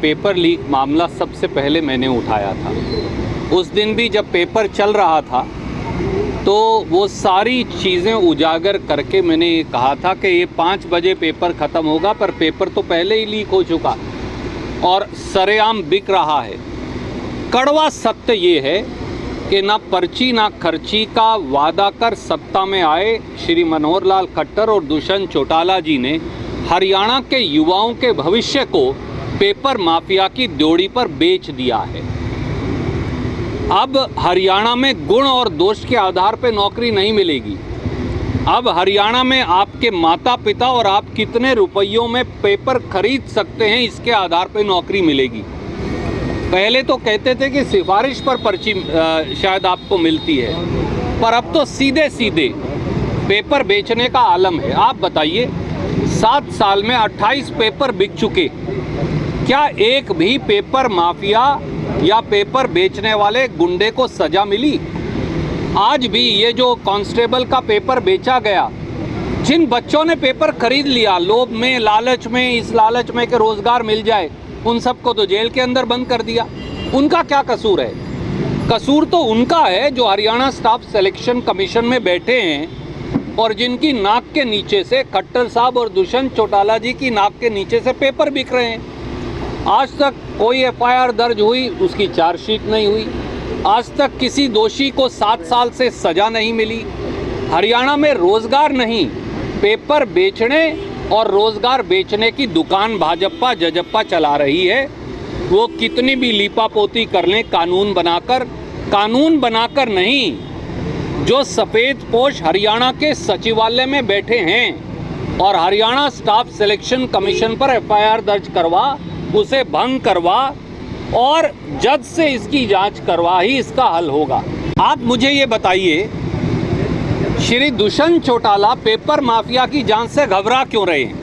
Paper leak मामला सबसे पहले मैंने उठाया था। उस दिन भी जब पेपर चल रहा था तो वो सारी चीज़ें उजागर करके मैंने ये कहा था कि ये 5 बजे पेपर ख़त्म होगा, पर पेपर तो पहले ही लीक हो चुका और सरेआम बिक रहा है। कड़वा सत्य ये है कि ना पर्ची ना खर्ची का वादा कर सत्ता में आए श्री मनोहर लाल खट्टर और दुष्यंत चौटाला जी ने हरियाणा के युवाओं के भविष्य को पेपर माफिया की ड्योढ़ी पर बेच दिया है। अब हरियाणा में गुण और दोष के आधार पर नौकरी नहीं मिलेगी। अब हरियाणा में आपके माता पिता और आप कितने रुपयों में पेपर खरीद सकते हैं इसके आधार पर नौकरी मिलेगी। पहले तो कहते थे कि सिफारिश पर पर्ची शायद आपको मिलती है, पर अब तो सीधे सीधे पेपर बेचने का आलम है। आप बताइए, 7 साल में 28 पेपर बिक चुके, क्या एक भी पेपर माफिया या पेपर बेचने वाले गुंडे को सजा मिली? आज भी ये जो कांस्टेबल का पेपर बेचा गया, जिन बच्चों ने पेपर खरीद लिया लोभ में, लालच में, इस लालच में कि रोजगार मिल जाए, उन सबको तो जेल के अंदर बंद कर दिया। उनका क्या कसूर है? कसूर तो उनका है जो हरियाणा स्टाफ सिलेक्शन कमीशन में बैठे हैं और जिनकी नाक के नीचे से खट्टर साहब और दुष्यंत चौटाला जी की नाक के नीचे से पेपर बिक रहे हैं। आज तक कोई एफआईआर दर्ज हुई, उसकी चार्जशीट नहीं हुई। आज तक किसी दोषी को 7 साल से सजा नहीं मिली। हरियाणा में रोजगार नहीं, पेपर बेचने और रोजगार बेचने की दुकान भाजपा जजप्पा चला रही है। वो कितनी भी लीपापोती कर लें कानून बनाकर नहीं, जो सफ़ेद पोश हरियाणा के सचिवालय में बैठे हैं और हरियाणा स्टाफ सिलेक्शन कमीशन पर एफआईआर दर्ज करवा, उसे भंग करवा और जज से इसकी जांच करवा ही इसका हल होगा। आप मुझे ये बताइए, श्री दुष्यंत चौटाला पेपर माफिया की जांच से घबरा क्यों रहे हैं?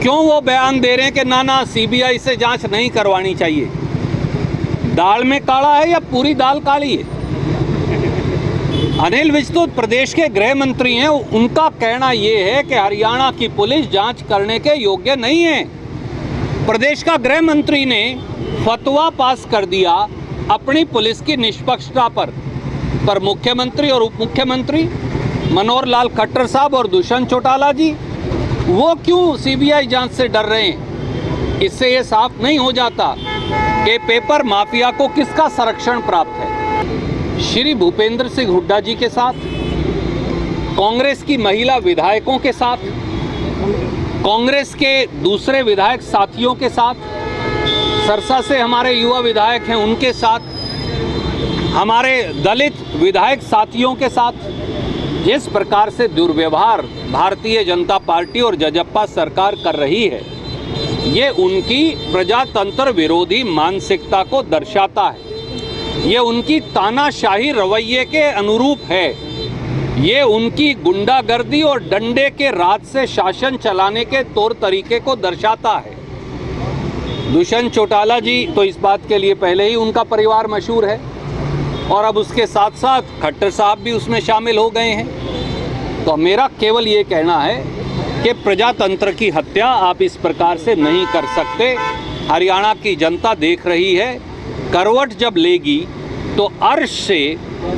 क्यों वो बयान दे रहे हैं कि ना सीबीआई से जांच नहीं करवानी चाहिए? दाल में काला है या पूरी दाल काली है? अनिल विज तो प्रदेश के गृह मंत्री हैं, उनका कहना ये है कि हरियाणा की पुलिस जांच करने के योग्य नहीं है। प्रदेश का गृह मंत्री ने फतवा पास कर दिया अपनी पुलिस की निष्पक्षता पर मुख्यमंत्री और उप मुख्यमंत्री मनोहर लाल खट्टर साहब और दुष्यंत चौटाला जी वो क्यों सीबीआई जांच से डर रहे हैं? इससे ये साफ नहीं हो जाता कि पेपर माफिया को किसका संरक्षण प्राप्त है। श्री भूपेंद्र सिंह हुड्डा जी के साथ, कांग्रेस की महिला विधायकों के साथ, कांग्रेस के दूसरे विधायक साथियों के साथ, सरसा से हमारे युवा विधायक हैं उनके साथ, हमारे दलित विधायक साथियों के साथ जिस प्रकार से दुर्व्यवहार भारतीय जनता पार्टी और जजप्पा सरकार कर रही है, ये उनकी प्रजातंत्र विरोधी मानसिकता को दर्शाता है। ये उनकी तानाशाही रवैये के अनुरूप है। ये उनकी गुंडागर्दी और डंडे के राज से शासन चलाने के तौर तरीके को दर्शाता है। दुष्यंत चौटाला जी तो इस बात के लिए पहले ही उनका परिवार मशहूर है और अब उसके साथ साथ खट्टर साहब भी उसमें शामिल हो गए हैं। तो मेरा केवल ये कहना है कि प्रजातंत्र की हत्या आप इस प्रकार से नहीं कर सकते। हरियाणा की जनता देख रही है, करवट जब लेगी तो अर्श से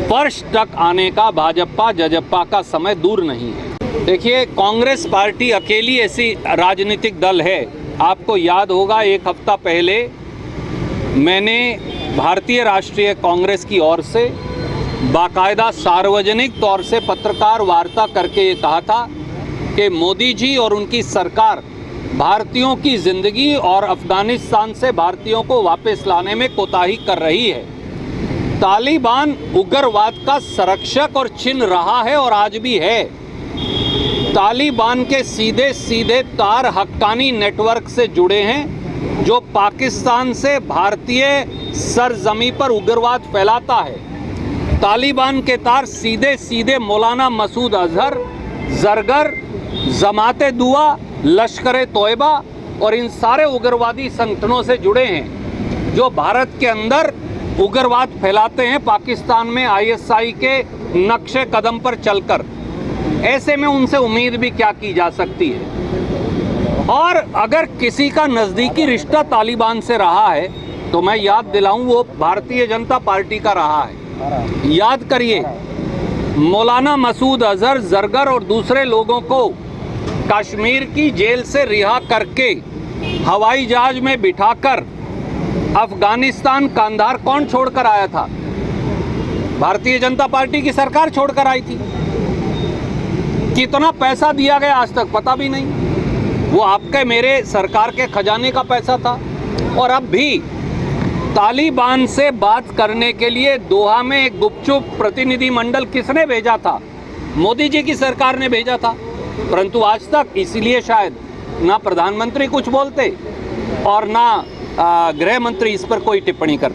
फर्श तक आने का भाजपा जजप्पा का समय दूर नहीं है। देखिए, कांग्रेस पार्टी अकेली ऐसी राजनीतिक दल है। आपको याद होगा, 1 हफ्ता पहले मैंने भारतीय राष्ट्रीय कांग्रेस की ओर से बाकायदा सार्वजनिक तौर से पत्रकार वार्ता करके ये कहा था कि मोदी जी और उनकी सरकार भारतीयों की ज़िंदगी और अफगानिस्तान से भारतीयों को वापस लाने में कोताही कर रही है। तालिबान उग्रवाद का संरक्षक और चिन्ह रहा है और आज भी है। तालिबान के सीधे सीधे तार हक्कानी नेटवर्क से जुड़े हैं जो पाकिस्तान से भारतीय सरजमी पर उग्रवाद फैलाता है। तालिबान के तार सीधे सीधे मौलाना मसूद अजहर, जरगर, जमाते दुआ, लश्कर तोयबा और इन सारे उग्रवादी संगठनों से जुड़े हैं जो भारत के अंदर उग्रवाद फैलाते हैं, पाकिस्तान में आईएसआई के नक्शे कदम पर चलकर। ऐसे में उनसे उम्मीद भी क्या की जा सकती है। और अगर किसी का नज़दीकी रिश्ता तालिबान से रहा है तो मैं याद दिलाऊं, वो भारतीय जनता पार्टी का रहा है। याद करिए, मौलाना मसूद अजहर, जरगर और दूसरे लोगों को कश्मीर की जेल से रिहा करके हवाई जहाज में बिठाकर अफगानिस्तान कांधार कौन छोड़कर आया था? भारतीय जनता पार्टी की सरकार छोड़कर आई थी। कितना पैसा दिया गया आज तक पता भी नहीं। वो आपके मेरे सरकार के खजाने का पैसा था। और अब भी तालिबान से बात करने के लिए दोहा में एक गुपचुप प्रतिनिधि मंडल किसने भेजा था? मोदी जी की सरकार ने भेजा था। परंतु आज तक इसलिए शायद ना प्रधानमंत्री कुछ बोलते और ना गृह मंत्री इस पर कोई टिप्पणी करते।